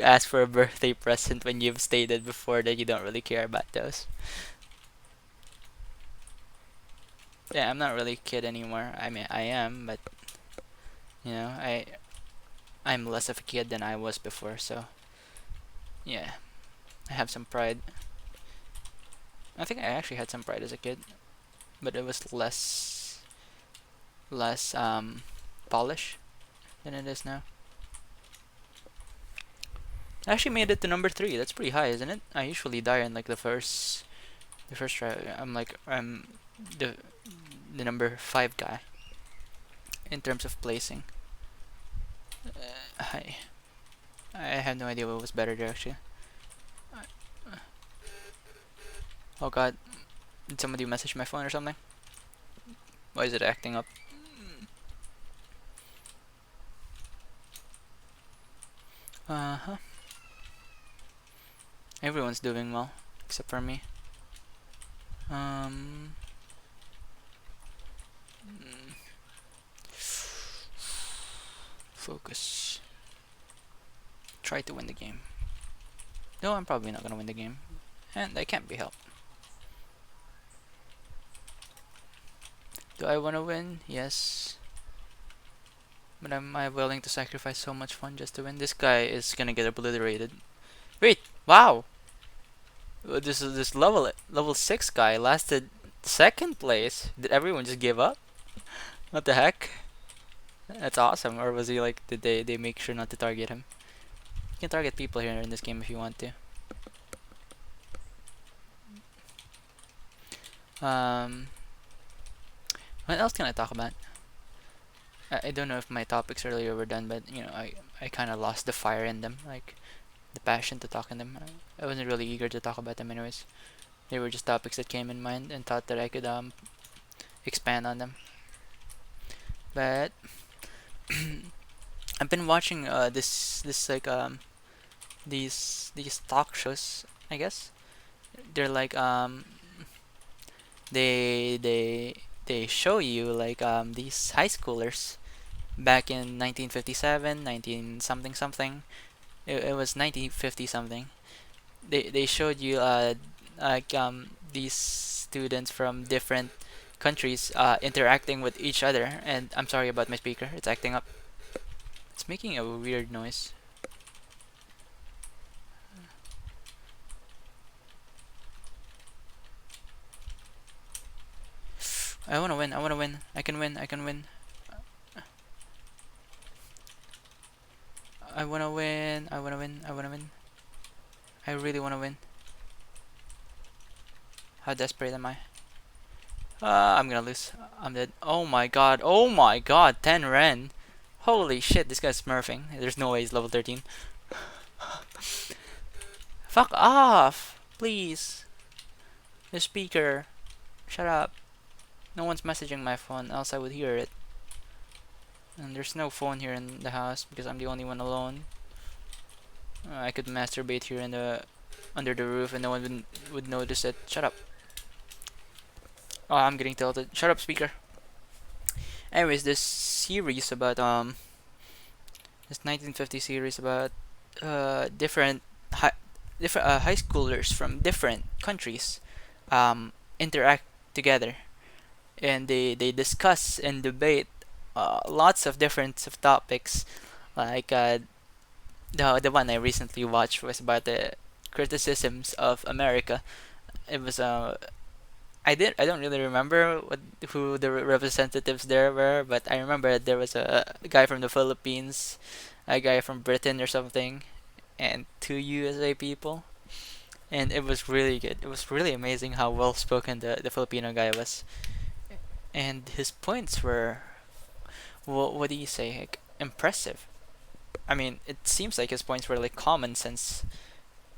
S1: ask for a birthday present when you've stated before that you don't really care about those. Yeah, I'm not really a kid anymore. I mean, I am, but I'm less of a kid than I was before. So yeah, I have some pride. I think I actually had some pride as a kid, but it was less polish than it is now. I actually made it to number 3. That's pretty high, isn't it? I usually die in like the first try. I'm the the number 5 guy in terms of placing. I I have no idea what was better there actually. Oh god, did somebody message my phone or something? Why is it acting up? Uh-huh. Everyone's doing well except for me. Um. Focus. Try to win the game. No, I'm probably not gonna win the game, and that can't be helped. Do I want to win? Yes. But am I willing to sacrifice so much fun just to win? This guy is gonna get obliterated. Wait! Wow! This level 6 guy lasted second place. Did everyone just give up? What the heck? That's awesome. Or was he like, did they make sure not to target him? You can target people here in this game if you want to. Um, what else can I talk about? I don't know if my topics earlier were done, but I kind of lost the fire in them, like the passion to talk in them. I wasn't really eager to talk about them anyways. They were just topics that came in mind and thought that I could expand on them. But I've been watching this like these talk shows, I guess. They're like they they they show you like these high schoolers back in 1957, 19 something something. It was 1950 something. They showed you like these students from different countries interacting with each other. And I'm sorry about my speaker, it's acting up. It's making a weird noise. I wanna win, I wanna win. I can win, I can win. I wanna win, I wanna win, I wanna win. I really wanna win. How desperate am I? I'm gonna lose. I'm dead. Oh my god, oh my god, 10 Ren. Holy shit, this guy's smurfing. There's no way he's level 13. Fuck off! Please. The speaker. Shut up. No one's messaging my phone, else I would hear it. And there's no phone here in the house because I'm the only one alone. I could masturbate here in the under the roof and no one would notice it. Shut up. Oh, I'm getting tilted. Shut up, speaker. Anyways, this series about this 1950 series about different high schoolers from different countries interact together, and they discuss and debate lots of different of topics. Like the one I recently watched was about the criticisms of America. It was I don't really remember who the representatives there were, but I remember there was a guy from the Philippines, a guy from Britain or something, and two USA people, and it was really good. It was really amazing how well spoken the Filipino guy was, and his points were what do you say, like, impressive. I mean, it seems like his points were like common sense,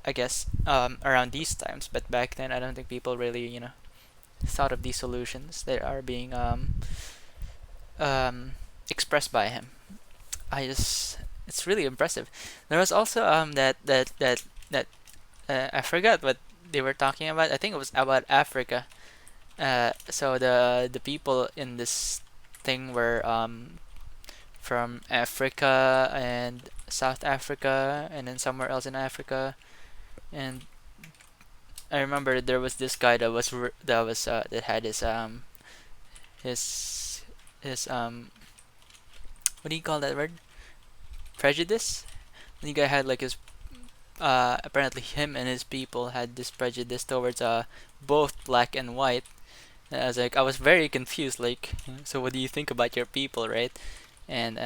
S1: I guess, around these times, but back then I don't think people really thought of these solutions that are being um, expressed by him. It's really impressive. There was also that I forgot what they were talking about. I think it was about Africa. So the people in this thing were from Africa and South Africa and then somewhere else in Africa. And I remember there was this guy that had his his what do you call that word? Prejudice. The guy had like his apparently him and his people had this prejudice towards both black and white. And I was very confused. Like, so what do you think about your people, right? And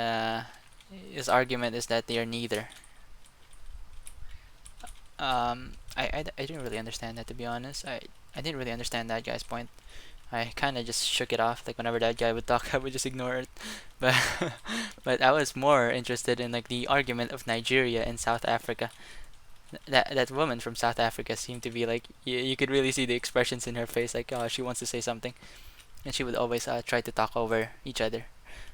S1: his argument is that they are neither. I didn't really understand that, to be honest. I didn't really understand that guy's point. I kind of just shook it off. Like whenever that guy would talk, I would just ignore it. But but I was more interested in like the argument of Nigeria and South Africa. That woman from South Africa seemed to be like you could really see the expressions in her face, like oh she wants to say something, and she would always try to talk over each other.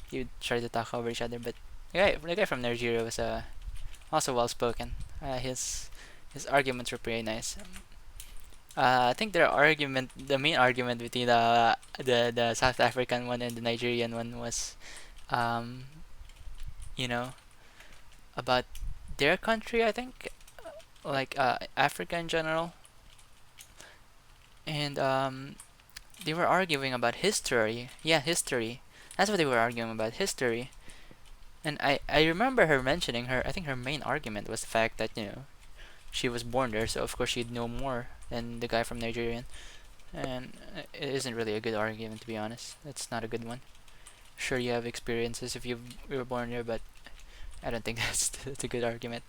S1: He would try to talk over each other, but the guy from Nigeria was also well spoken. His arguments were pretty nice. I think the main argument between the South African one and the Nigerian one was, um, you know, about their country. I think, like Africa in general, and They were arguing about history. Yeah, history. That's what they were arguing about, history. And I remember her mentioning her. I think her main argument was the fact that she was born there, so of course she'd know more than the guy from Nigerian. And it isn't really a good argument, to be honest. It's not a good one. Sure, you have experiences if you were born there, but I don't think that's a good argument.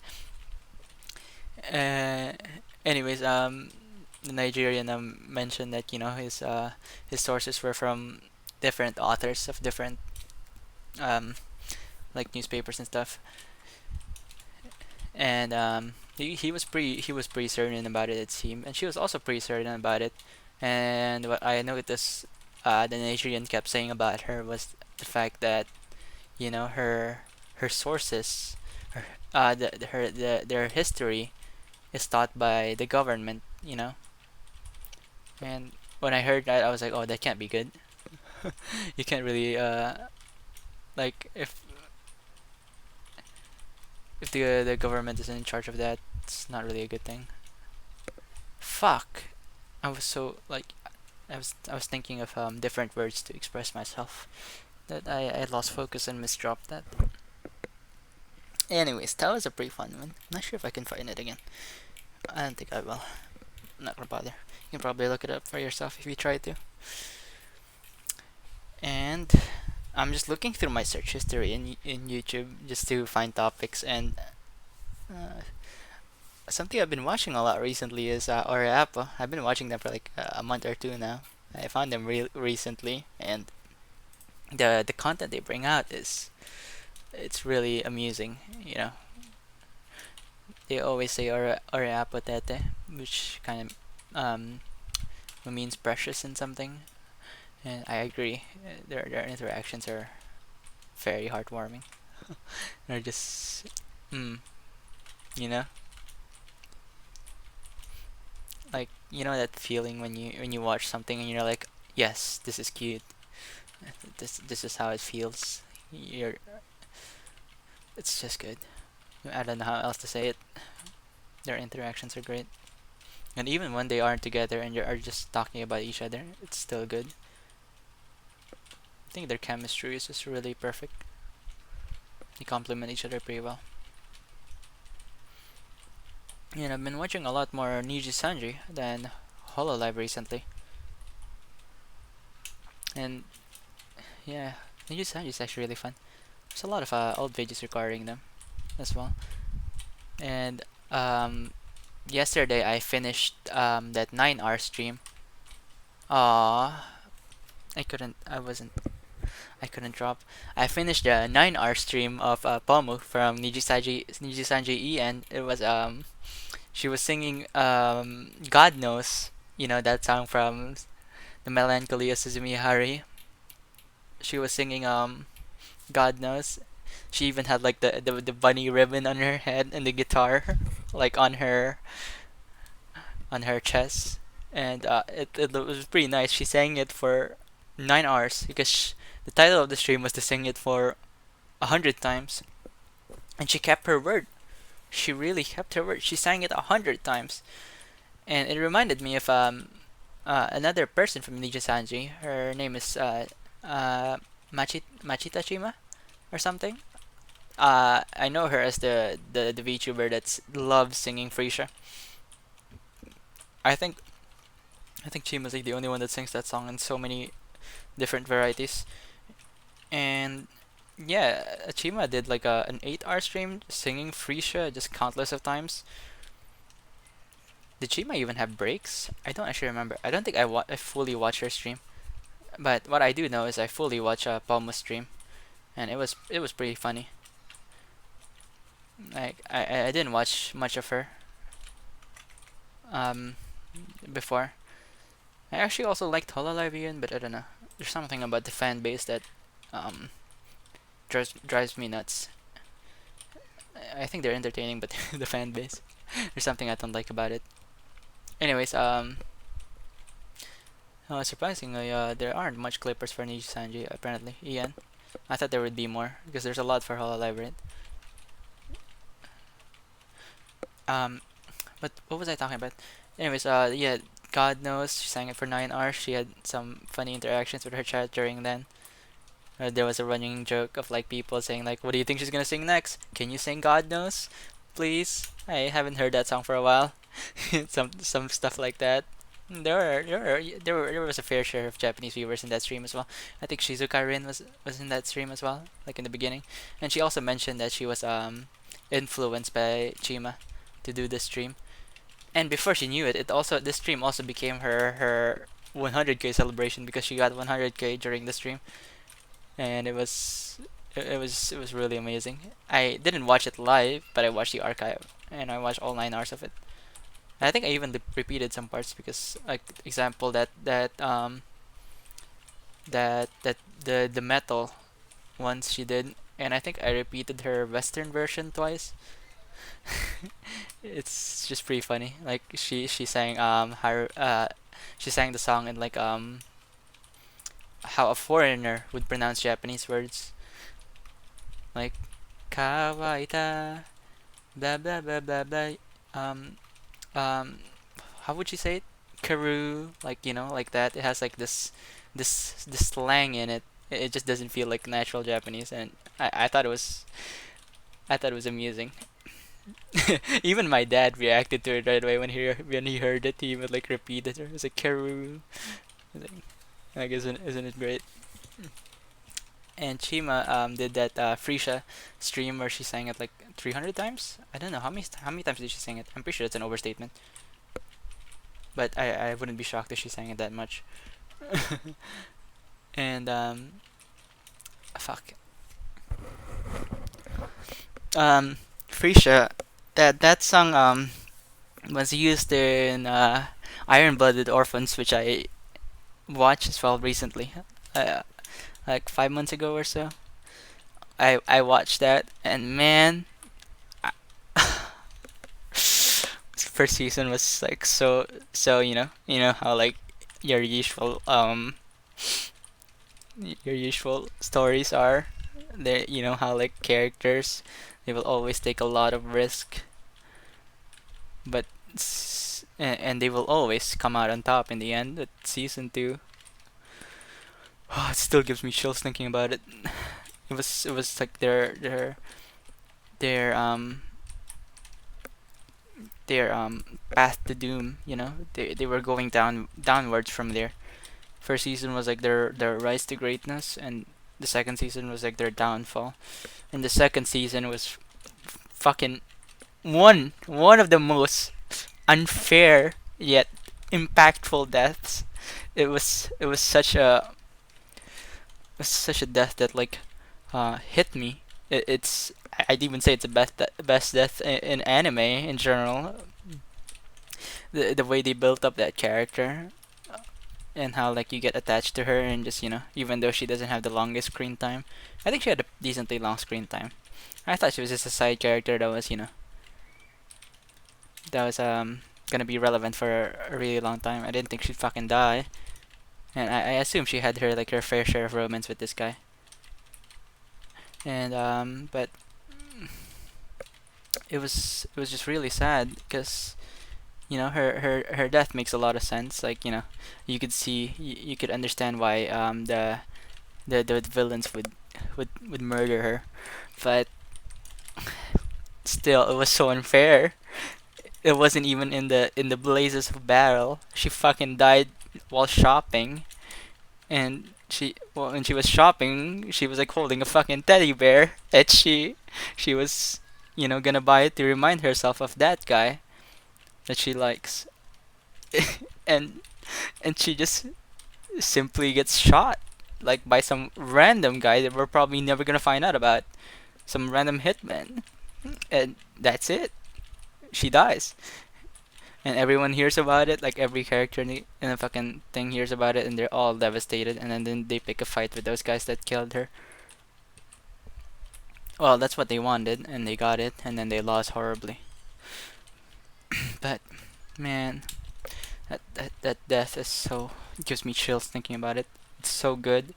S1: Uh, anyways, the Nigerian mentioned that his sources were from different authors of different um like newspapers and stuff, and he was pretty certain about it, it seemed, and she was also pretty certain about it. And what I noticed, the Nigerian kept saying about her was the fact that her sources, their history is taught by the government, and when I heard that, I was like, oh, that can't be good. You can't really like if the government is in charge of that, it's not really a good thing. Fuck. I was so like I was thinking of different words to express myself that I lost focus and misdropped that. Anyways, that was a pretty fun one. Not sure if I can find it again. I don't think I will. I'm not gonna bother. You can probably look it up for yourself if you try to. And I'm just looking through my search history in YouTube just to find topics, and uh, something I've been watching a lot recently is Oriapo. I've been watching them for like a month or two now. I found them recently, and the content they bring out is it's really amusing. They always say Oriapo tete, which kind of means precious in something, and I agree. Their interactions are very heartwarming. They're just you know like that feeling when you watch something and you're like, yes, this is cute. This is how it feels. You're It's just good. I don't know how else to say it. Their interactions are great, and even when they aren't together and you are just talking about each other, it's still good. I think their chemistry is just really perfect. They complement each other pretty well. And I've been watching a lot more Niji Sanji than Hololive recently. And yeah, Niji Sanji is actually really fun. There's a lot of old videos regarding them as well. And yesterday I finished that 9-hour stream. Aww, I couldn't drop. I finished the 9-hour stream of Pomu from Niji Sanji E, and it was she was singing God Knows, that song from the Melancholy of Suzumi Hari. She was singing God Knows. She even had like the bunny ribbon on her head and the guitar like on her chest, and it was pretty nice. She sang it for 9 hours because the title of the stream was to sing it for 100 times, and she kept her word. She really kept her word. She sang it 100 times, and it reminded me of another person from Nija Sanji. Her name is Machita Shima or something. I know her as the VTuber that loves singing Freesia. I think I think Chima's like the only one that sings that song in so many different varieties. And yeah, Chima did like an 8-hour stream singing Freesia just countless of times. Did Chima even have breaks? I don't actually remember. I don't think I fully watched her stream. But what I do know is I fully watched Palma's stream, and it was pretty funny. Like I didn't watch much of her um before. I actually also liked Hololive, but I don't know. There's something about the fan base that um drives me nuts. I think they're entertaining, but the fan base, there's something I don't like about it. Anyways, surprisingly, there aren't much clippers for Niji Sanji apparently. Ian, I thought there would be more because there's a lot for Hololive, right? Um, but what was I talking about? Anyways, yeah, God knows, she sang it for 9 hours. She had some funny interactions with her chat during then. There was a running joke of like people saying like, "What do you think she's gonna sing next? Can you sing God knows, please?" I haven't heard that song for a while. Some stuff like that. There was a fair share of Japanese viewers in that stream as well. I think Shizuka Rin was in that stream as well, like in the beginning, and she also mentioned that she was influenced by Chima to do this stream. And before she knew it, this stream also became her 100k celebration because she got 100k during the stream, and it was really amazing. I didn't watch it live, but I watched the archive and I watched all 9 hours of it. I think I even repeated some parts because, like, example that the metal once she did, and I think I repeated her Western version twice. It's just pretty funny. Like she sang she sang the song in like how a foreigner would pronounce Japanese words, like kawaita blah blah blah blah blah. Um um how would you say it? Karu, like like that. It has like this slang in it. It just doesn't feel like natural Japanese, and I thought it was amusing. Even my dad reacted to it right away when he heard it. He would like repeat it. It was like Karu. Like isn't it great? And Chima did that Frisha stream where she sang it like 300 times. I don't know how many times did she sing it. I'm pretty sure it's an overstatement, but I wouldn't be shocked if she sang it that much. And fuck. Frisha, that song was used in Iron Blooded Orphans, which I watched as well recently, uh, like 5 months ago or so. I watched that, and man, I- first season was like so how like your usual your usual stories are. They how like characters, they will always take a lot of risk, but and they will always come out on top in the end. At season two, oh, it still gives me chills thinking about it. It was like their path to doom. They were going downwards from there. First season was like their rise to greatness, and the second season was like their downfall. And the second season was fucking one of the most unfair yet impactful deaths. It was such a death that like hit me. I'd even say it's the best death in anime in general. The way they built up that character, and how like you get attached to her, and just even though she doesn't have the longest screen time, I think she had a decently long screen time. I thought she was just a side character that was gonna be relevant for a really long time. I didn't think she'd fucking die, and I assume she had her fair share of romance with this guy. And but it was just really sad because her death makes a lot of sense. Like you could understand why the villains would murder her, but still it was so unfair. It wasn't even in the blazes of battle. She fucking died while shopping, and when she was shopping, she was like holding a fucking teddy bear that she was gonna buy it to remind herself of that guy that she likes. and and she just simply gets shot like by some random guy that we're probably never gonna find out about, some random hitman, and that's it. She dies, and everyone hears about it. Like every character in the fucking thing hears about it, and they're all devastated. And then they pick a fight with those guys that killed her. Well, that's what they wanted, and they got it, and then they lost horribly. But man, that death is so it gives me chills thinking about it. It's so good,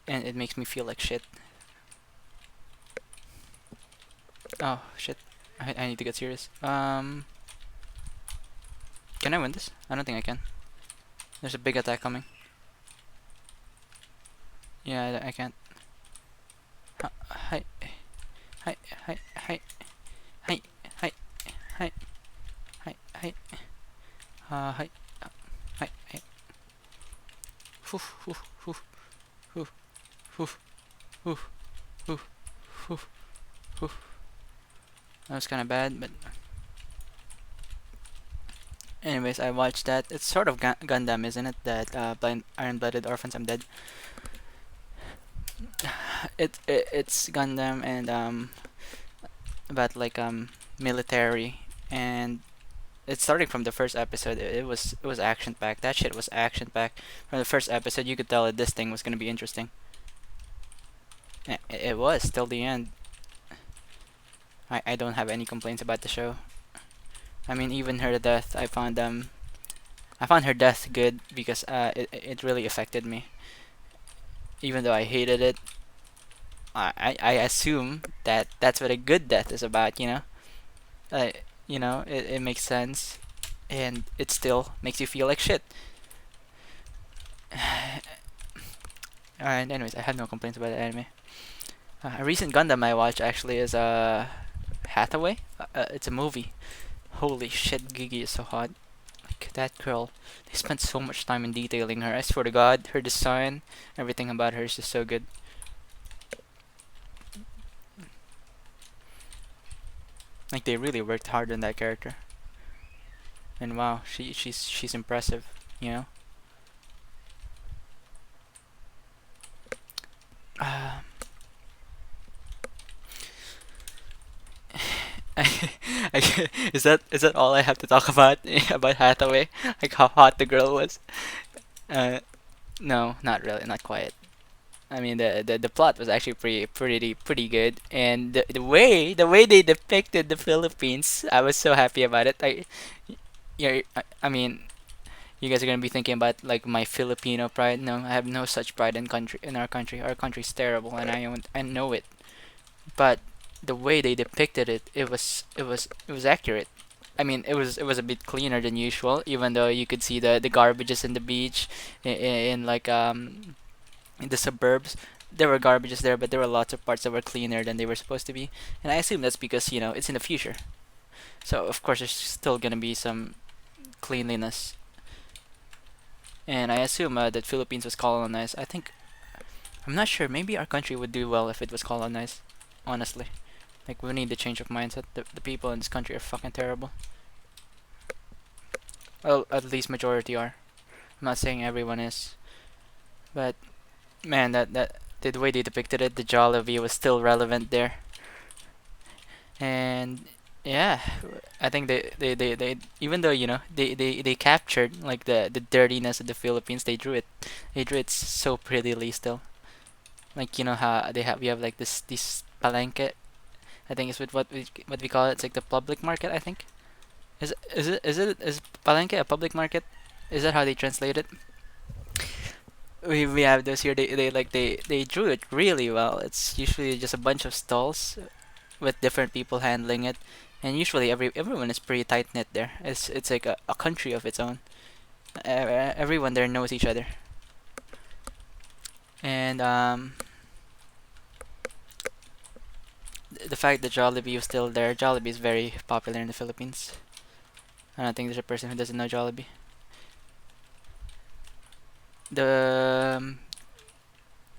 S1: and it makes me feel like shit. Oh shit, I need to get serious. Can I win this? I don't think I can. There's a big attack coming. Yeah, I can't. Hi, hi, hi, hi, hi, hi, hi, hi, hi, hi, hi, hi. Oof, oof, oof, oof, oof, oof, oof, oof, oof. That was kind of bad, but anyways, I watched that. It's sort of Gundam, isn't it? That blind iron-blooded orphans. I'm dead. It's Gundam and about like military, and it's starting from the first episode. It was action packed. That shit was action packed from the first episode. You could tell that this thing was gonna be interesting. It was till the end. I don't have any complaints about the show. I mean, even her death, I found her death good because it really affected me. Even though I hated it, I assume that that's what a good death is about. It makes sense, and it still makes you feel like shit. Alright, anyways, I have no complaints about the anime. A recent Gundam I watched actually is Hathaway. It's a movie. Holy shit, Gigi is so hot. Like that girl, they spent so much time in detailing her. I swear to God, her design, everything about her is just so good. Like they really worked hard on that character. And wow, she's impressive. You know. Uh, is that all I have to talk about about Hathaway? Like how hot the girl was? Uh, no, not really, not quite. I mean, the plot was actually pretty good, and the way they depicted the Philippines, I was so happy about it. I mean, you guys are gonna be thinking about like my Filipino pride. No, I have no such pride in our country. Our country's terrible, and I know it. But the way they depicted it, it was accurate. I mean, it was a bit cleaner than usual, even though you could see the garbages in the beach, in like in the suburbs. There were garbages there, but there were lots of parts that were cleaner than they were supposed to be. And I assume that's because it's in the future. So of course there's still gonna be some cleanliness. And I assume that Philippines was colonized. I'm not sure. Maybe our country would do well if it was colonized. Honestly, like we need a change of mindset. The people in this country are fucking terrible. Well, at least majority are. I'm not saying everyone is, but man, that the way they depicted it, the Jollibee was still relevant there. And yeah, I think they even though they captured like the dirtiness of the Philippines, they drew it so prettily still. Like how we have like this palenque. I think it's with what we call it. It's like the public market. I think is palenque a public market? Is that how they translate it? We have those here. They drew it really well. It's usually just a bunch of stalls with different people handling it, and usually everyone is pretty tight knit there. It's like a country of its own. Everyone there knows each other, and the fact that Jollibee was still there. Jollibee is very popular in the Philippines. I don't think there's a person who doesn't know Jollibee. The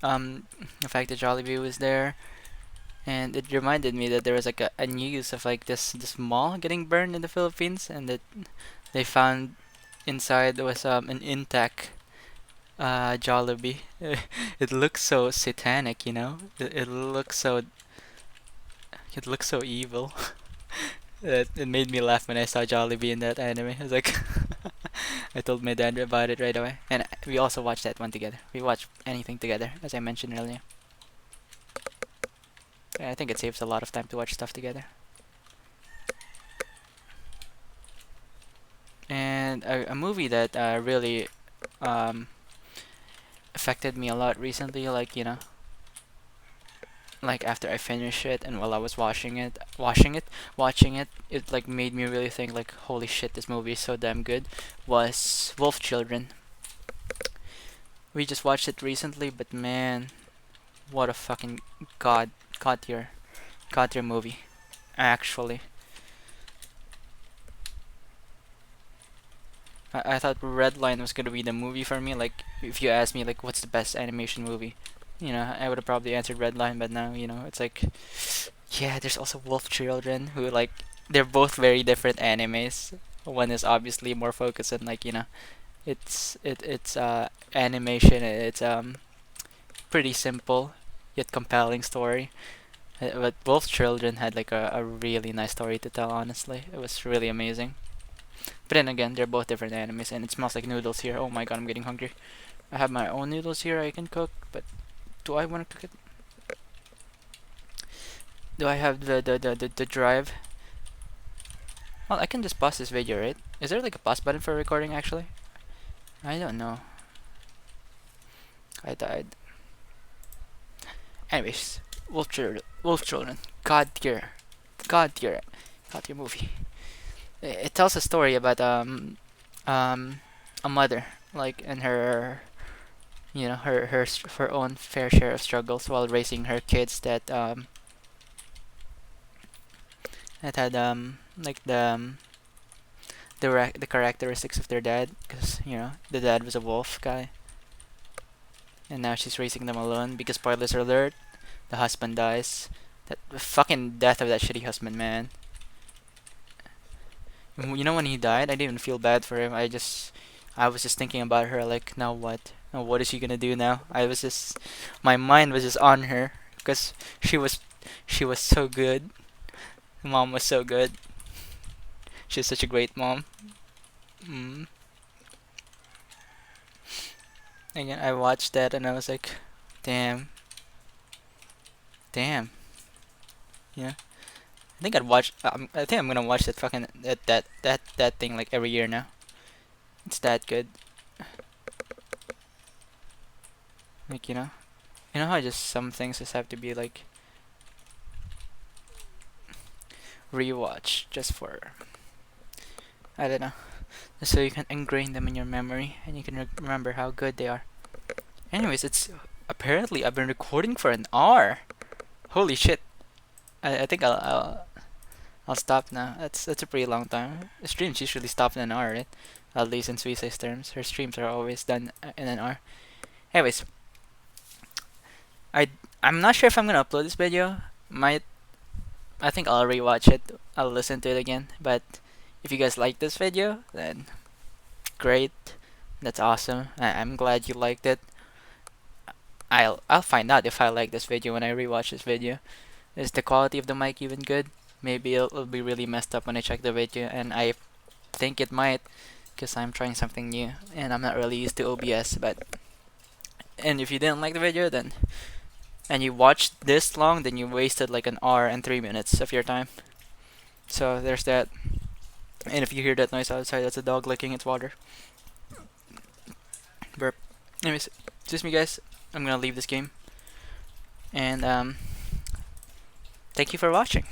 S1: the fact that Jollibee was there, and it reminded me that there was like a news of like this mall getting burned in the Philippines, and that they found inside there was an intact Jollibee. It looks so satanic, it looks so evil. It made me laugh when I saw Jollibee in that anime. I was like, I told my dad about it right away, and we also watched that one together. We watched anything together, as I mentioned earlier. And I think it saves a lot of time to watch stuff together. And a movie that really affected me a lot recently, like after I finished it and while I was watching it, it like made me really think like, holy shit, this movie is so damn good. Was Wolf Children. We just watched it recently, but man, what a fucking god god tier movie. Actually, I thought Redline was gonna be the movie for me. Like, if you asked me like what's the best animation movie, I would have probably answered Redline. But now, it's like, yeah, there's also Wolf Children, who like they're both very different animes. One is obviously more focused on like it's animation. It's pretty simple yet compelling story. But Wolf Children had like a really nice story to tell. Honestly, it was really amazing. But then again, they're both different animes, and it smells like noodles here. Oh my god, I'm getting hungry. I have my own noodles here I can cook, but do I want to cook it? Do I have the drive? Well, I can just pause this video, right? Is there like a pause button for recording actually? I don't know. I died. Anyways, Wolf Children, God tier, God tier, God tier movie. It tells a story about a mother, like, and her her own fair share of struggles while raising her kids that had like the characteristics of their dad, because the dad was a wolf guy, and now she's raising them alone because, spoilers alert, the husband dies. That fucking death of that shitty husband, man. When he died, I didn't even feel bad for him. I was just thinking about her, like, now what? Now what is she gonna do now? My mind was just on her because she was so good. Mom was so good. She was such a great mom. Mm. Again, I watched that and I was like, damn, damn. Yeah. I think I'm gonna watch that fucking that thing like every year now. It's that good. Like, how just some things just have to be like rewatch just for, I don't know, just so you can ingrain them in your memory and you can remember how good they are. Anyways, it's apparently I've been recording for an hour. Holy shit! I think I'll stop now. That's a pretty long time. The streams usually stop in an hour, right? At least in Suicide terms, her streams are always done in an hour. Anyways, I I'm not sure if I'm gonna upload this video. Might I think I'll rewatch it. I'll listen to it again. But if you guys like this video, then great. That's awesome. I'm glad you liked it. I'll find out if I like this video when I rewatch this video. Is the quality of the mic even good? Maybe it'll be really messed up when I check the video, and I think it might, because I'm trying something new and I'm not really used to OBS. And if you didn't like the video, then and you watched this long, then you wasted like an hour and 3 minutes of your time. So there's that. And if you hear that noise outside, that's a dog licking its water. Burp. Anyways, excuse me guys. I'm gonna leave this game. And thank you for watching.